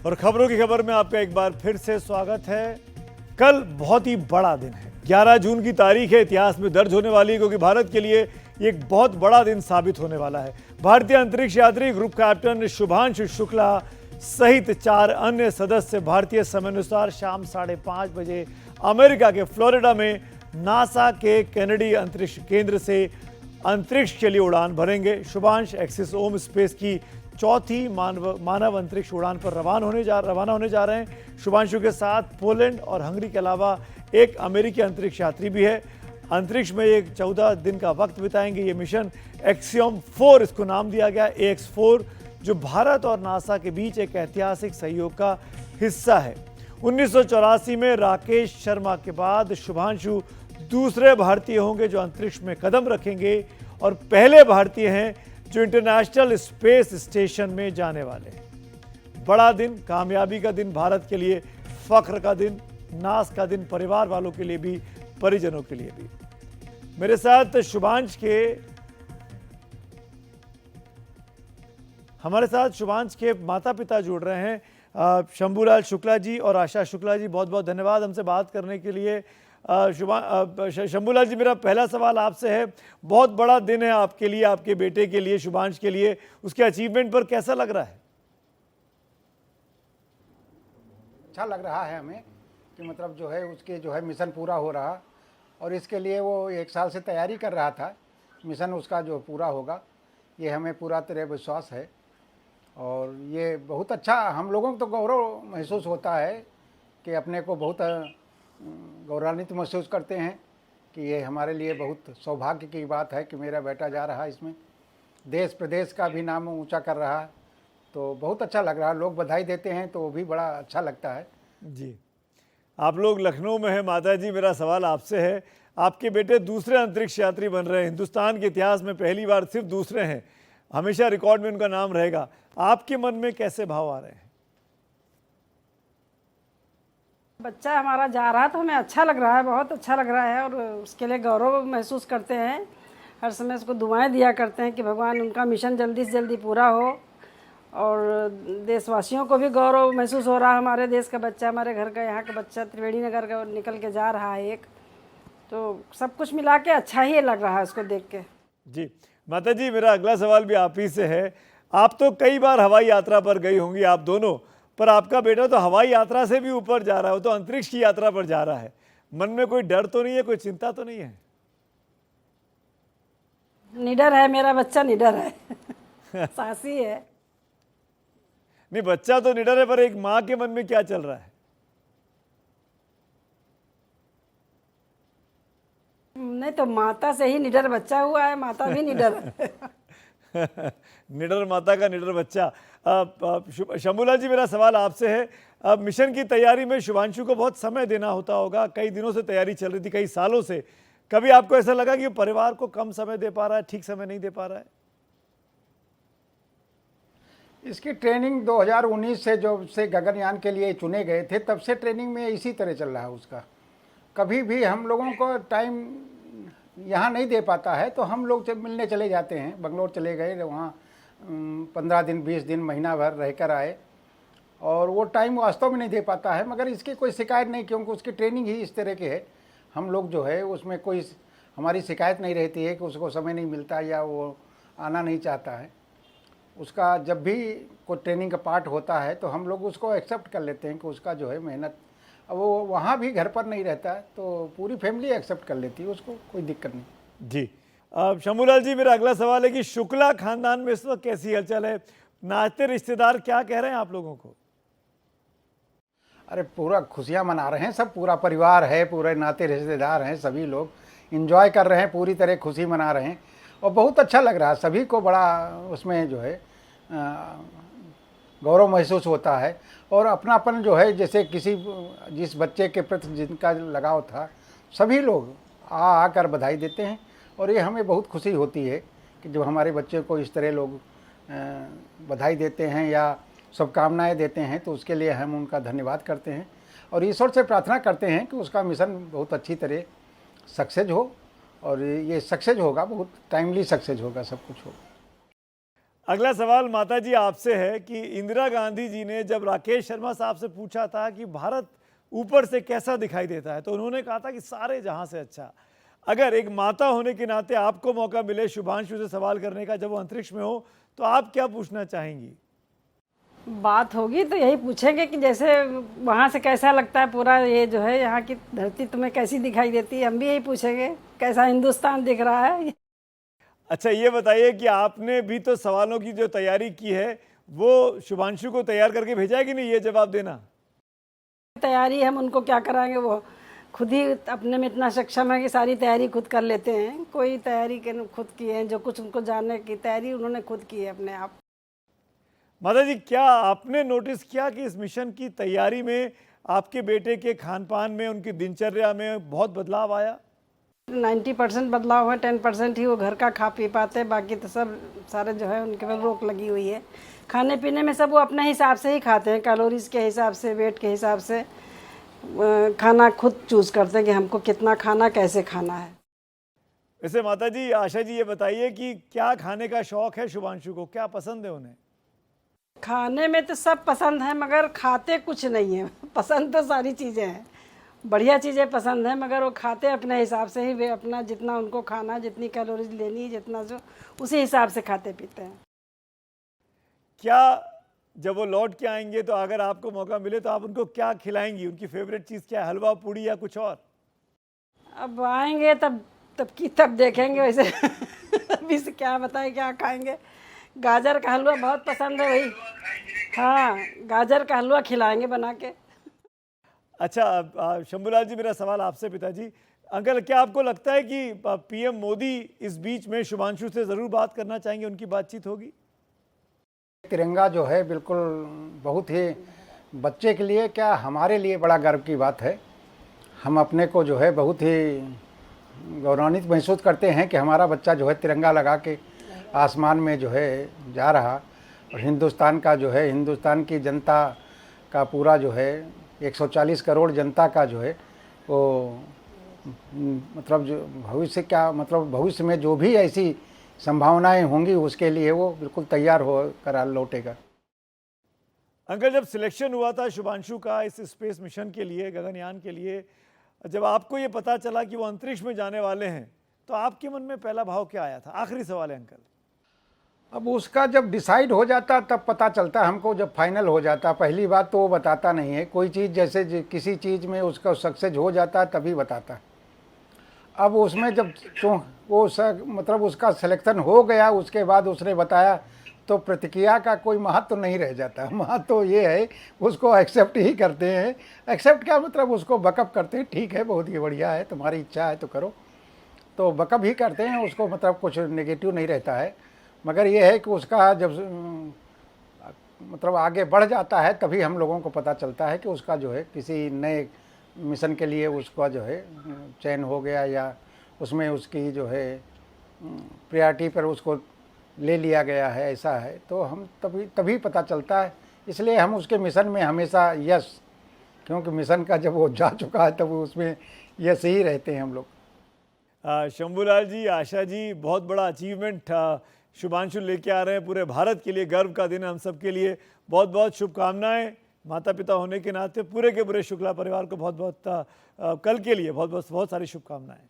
और खबरों की खबर में आपका एक बार फिर से स्वागत है। कल बहुत ही बड़ा दिन है, 11 जून की तारीख है, इतिहास में दर्ज होने वाली है, क्योंकि भारत के लिए ये एक बहुत बड़ा दिन साबित होने वाला है। भारतीय अंतरिक्ष यात्री ग्रुप कैप्टन शुभांशु शुक्ला सहित 4 अन्य सदस्य भारतीय समयानुसार शाम 5:30 बजे अमेरिका के फ्लोरिडा में नासा के केनेडी अंतरिक्ष केंद्र से अंतरिक्ष के लिए उड़ान भरेंगे। शुभांश एक्सिस ओम स्पेस की चौथी मानव अंतरिक्ष उड़ान पर रवाना होने जा रहे हैं। शुभांशु के साथ पोलैंड और हंगरी के अलावा एक अमेरिकी अंतरिक्ष यात्री भी है। अंतरिक्ष में एक 14 दिन का वक्त बिताएंगे। ये मिशन एक्सियम 4 इसको नाम दिया गया, AX4, जो भारत और नासा के बीच एक ऐतिहासिक सहयोग का हिस्सा है। 1984 में राकेश शर्मा के बाद शुभांशु दूसरे भारतीय होंगे जो अंतरिक्ष में कदम रखेंगे और पहले भारतीय हैं जो इंटरनेशनल स्पेस स्टेशन में जाने वाले हैं। बड़ा दिन, कामयाबी का दिन, भारत के लिए फख्र का दिन, नाज का दिन, परिवार वालों के लिए भी, परिजनों के लिए भी। मेरे साथ हमारे साथ शुभांश के माता पिता जुड़ रहे हैं, शंभूलाल शुक्ला जी और आशा शुक्ला जी। बहुत बहुत धन्यवाद हमसे बात करने के लिए। शंभूलाल जी, मेरा पहला सवाल आपसे है, बहुत बड़ा दिन है आपके लिए, आपके बेटे के लिए, शुभांश के लिए, उसके अचीवमेंट पर कैसा लग रहा है? अच्छा लग रहा है हमें कि मतलब जो है उसके जो है मिशन पूरा हो रहा, और इसके लिए वो 1 साल से तैयारी कर रहा था। मिशन उसका जो पूरा होगा ये हमें पूरा तरह विश्वास है, और ये बहुत अच्छा, हम लोगों को तो गौरव महसूस होता है कि अपने को बहुत गौरवान्वित महसूस करते हैं कि ये हमारे लिए बहुत सौभाग्य की बात है कि मेरा बेटा जा रहा है इसमें, देश प्रदेश का भी नाम ऊंचा कर रहा है, तो बहुत अच्छा लग रहा है। लोग बधाई देते हैं तो वो भी बड़ा अच्छा लगता है। जी, आप लोग लखनऊ में हैं माता जी, मेरा सवाल आपसे है, आपके बेटे दूसरे अंतरिक्ष यात्री बन रहे हैं, हिंदुस्तान के इतिहास में पहली बार सिर्फ दूसरे हैं, हमेशा रिकॉर्ड में उनका नाम रहेगा। आपके मन में कैसे भाव आ रहे हैं? बच्चा हमारा जा रहा है तो हमें अच्छा लग रहा है, बहुत अच्छा लग रहा है, और उसके लिए गौरव महसूस करते हैं। हर समय उसको दुआएं दिया करते हैं कि भगवान उनका मिशन जल्दी से जल्दी पूरा हो, और देशवासियों को भी गौरव महसूस हो रहा है। हमारे देश का बच्चा, हमारे घर का, यहाँ का बच्चा त्रिवेणी नगर का निकल के जा रहा है एक, तो सब कुछ मिला के अच्छा ही लग रहा है उसको देख के। जी माता जी, मेरा अगला सवाल भी आप ही से है। आप तो कई बार हवाई यात्रा पर गई होंगी, आप दोनों, पर आपका बेटा तो हवाई यात्रा से भी ऊपर जा रहा है, वो तो अंतरिक्ष की यात्रा पर जा रहा है। मन में कोई डर तो नहीं है, कोई चिंता तो नहीं है? निडर है मेरा बच्चा, निडर है साहसी है। नहीं, बच्चा तो निडर है, पर एक माँ के मन में क्या चल रहा है? नहीं तो माता से ही निडर बच्चा हुआ है, माता भी निडर है निडर माता का निडर बच्चा। शंभूलाल जी, मेरा सवाल आपसे है, अब मिशन की तैयारी में शुभांशु को बहुत समय देना होता होगा, कई दिनों से तैयारी चल रही थी, कई सालों से। कभी आपको ऐसा लगा कि वो परिवार को कम समय दे पा रहा है, ठीक समय नहीं दे पा रहा है? इसकी ट्रेनिंग 2019 से, जब से गगनयान के लिए चुने गए थे, तब से ट्रेनिंग में इसी तरह चल रहा है उसका। कभी भी हम लोगों को टाइम यहाँ नहीं दे पाता है तो हम लोग जब मिलने चले जाते हैं, बंगलोर चले गए, वहाँ 15 दिन 20 दिन महीना भर रह कर आए, और वो टाइम वास्तव में नहीं दे पाता है। मगर इसकी कोई शिकायत नहीं, क्योंकि उसकी ट्रेनिंग ही इस तरह की है। हम लोग जो है उसमें कोई हमारी शिकायत नहीं रहती है कि उसको समय नहीं मिलता या वो आना नहीं चाहता है। उसका जब भी कोई ट्रेनिंग का पार्ट होता है तो हम लोग उसको एक्सेप्ट कर लेते हैं कि उसका जो है मेहनत, अब वो वहाँ भी घर पर नहीं रहता है तो पूरी फैमिली एक्सेप्ट कर लेती है उसको, कोई दिक्कत नहीं। जी, अब शंभूलाल जी, मेरा अगला सवाल है कि शुक्ला खानदान में इस वक्त कैसी हलचल है? नाते रिश्तेदार क्या कह रहे हैं आप लोगों को? अरे पूरा खुशियाँ मना रहे हैं, सब पूरा परिवार है, पूरे नाते रिश्तेदार हैं, सभी लोग इंजॉय कर रहे हैं, पूरी तरह खुशी मना रहे हैं, और बहुत अच्छा लग रहा है। सभी को बड़ा उसमें जो है गौरव महसूस होता है, और अपनापन जो है, जैसे जिस बच्चे के प्रति जिनका लगाव था, सभी लोग आकर बधाई देते हैं, और ये हमें बहुत खुशी होती है कि जब हमारे बच्चे को इस तरह लोग बधाई देते हैं या शुभकामनाएं देते हैं, तो उसके लिए हम उनका धन्यवाद करते हैं, और ईश्वर से प्रार्थना करते हैं कि उसका मिशन बहुत अच्छी तरह सक्सेस हो, और ये सक्सेस होगा, बहुत टाइमली सक्सेस होगा, सब कुछ होगा। अगला सवाल माता जी आपसे है कि इंदिरा गांधी जी ने जब राकेश शर्मा साहब से पूछा था कि भारत ऊपर से कैसा दिखाई देता है, तो उन्होंने कहा था कि सारे जहां से अच्छा। अगर एक माता होने के नाते आपको मौका मिले शुभांशु से सवाल करने का जब वो अंतरिक्ष में हो, तो आप क्या पूछना चाहेंगी? बात होगी तो यही पूछेंगे कि जैसे वहाँ से कैसा लगता है पूरा ये जो है यहाँ की धरती तुम्हें कैसी दिखाई देती है, हम भी यही पूछेंगे कैसा हिंदुस्तान दिख रहा है। अच्छा, ये बताइए कि आपने भी तो सवालों की जो तैयारी की है वो शुभांशु को तैयार करके भेजा है कि नहीं, ये जवाब देना? तैयारी हम उनको क्या कराएंगे, वो खुद ही अपने में इतना सक्षम है कि सारी तैयारी खुद कर लेते हैं। कोई तैयारी के खुद की है, जो कुछ उनको जानने की तैयारी उन्होंने खुद की है अपने आप। माता जी, क्या आपने नोटिस किया कि इस मिशन की तैयारी में आपके बेटे के खान पान में, उनकी दिनचर्या में बहुत बदलाव आया? 90% बदलाव है, 10% ही वो घर का खा पी पाते, बाकी तो सब सारे जो है उनके पर रोक लगी हुई है। खाने पीने में सब वो अपने हिसाब से ही खाते हैं, कैलोरीज के हिसाब से, वेट के हिसाब से खाना खुद चूज़ करते हैं कि हमको कितना खाना, कैसे खाना है। वैसे माता जी, आशा जी, ये बताइए कि क्या खाने का शौक है शुभांशु को, क्या पसंद है उन्हें? खाने में तो सब पसंद है मगर खाते कुछ नहीं है। पसंद तो सारी चीज़ें हैं, बढ़िया चीज़ें पसंद हैं, मगर वो खाते अपने हिसाब से ही, वे अपना जितना उनको खाना, जितनी कैलोरीज लेनी है, जितना जो उसी हिसाब से खाते पीते हैं। क्या जब वो लौट के आएंगे तो अगर आपको मौका मिले तो आप उनको क्या खिलाएंगी? उनकी फेवरेट चीज़ क्या है, हलवा पूड़ी या कुछ और? अब आएंगे तब देखेंगे वैसे। अभी से क्या बताएं क्या खाएंगे। गाजर का हलवा बहुत पसंद है, वही हाँ, गाजर का हलवा खिलाएंगे बना के। अच्छा, शंभूलाल जी, मेरा सवाल आपसे पिताजी। अंकल, क्या आपको लगता है कि पीएम मोदी इस बीच में शुभांशु से ज़रूर बात करना चाहेंगे, उनकी बातचीत होगी? तिरंगा जो है बिल्कुल बहुत ही बच्चे के लिए क्या हमारे लिए बड़ा गर्व की बात है। हम अपने को जो है बहुत ही गौरवान्वित महसूस करते हैं कि हमारा बच्चा जो है तिरंगा लगा के आसमान में जो है जा रहा, और हिंदुस्तान का जो है, हिंदुस्तान की जनता का पूरा जो है 140 करोड़ जनता का जो है वो मतलब जो भविष्य क्या मतलब भविष्य में जो भी ऐसी संभावनाएं होंगी उसके लिए वो बिल्कुल तैयार हो कर लौटेगा। अंकल, जब सिलेक्शन हुआ था शुभांशु का इस स्पेस मिशन के लिए, गगनयान के लिए, जब आपको ये पता चला कि वो अंतरिक्ष में जाने वाले हैं, तो आपके मन में पहला भाव क्या आया था? आखिरी सवाल है अंकल। अब उसका जब डिसाइड हो जाता तब पता चलता हमको, जब फाइनल हो जाता। पहली बात तो वो बताता नहीं है कोई चीज़, जैसे किसी चीज़ में उसका सक्सेस हो जाता है तभी बताता। अब उसमें जब वो मतलब उसका सिलेक्शन हो गया, उसके बाद उसने बताया, तो प्रतिक्रिया का कोई महत्व नहीं रह जाता। महत्व ये है उसको एक्सेप्ट ही करते हैं। एक्सेप्ट क्या मतलब, उसको बकअप करते हैं, ठीक है बहुत ही बढ़िया है, तुम्हारी इच्छा है तो करो, तो बकअप ही करते हैं उसको, मतलब कुछ नेगेटिव नहीं रहता है। मगर ये है कि उसका जब मतलब आगे बढ़ जाता है तभी हम लोगों को पता चलता है कि उसका जो है किसी नए मिशन के लिए उसका जो है चयन हो गया, या उसमें उसकी जो है प्रायोरिटी पर उसको ले लिया गया है, ऐसा है। तो हम तभी पता चलता है। इसलिए हम उसके मिशन में हमेशा यस, क्योंकि मिशन का जब वो जा चुका है तब उसमें यस ही रहते हैं हम लोग। शंभूलाल जी, आशा जी, बहुत बड़ा अचीवमेंट शुभांशु लेके आ रहे हैं, पूरे भारत के लिए गर्व का दिन है हम सब के लिए। बहुत बहुत शुभकामनाएं माता पिता होने के नाते पूरे के पूरे शुक्ला परिवार को बहुत बहुत कल के लिए बहुत बहुत सारी शुभकामनाएं।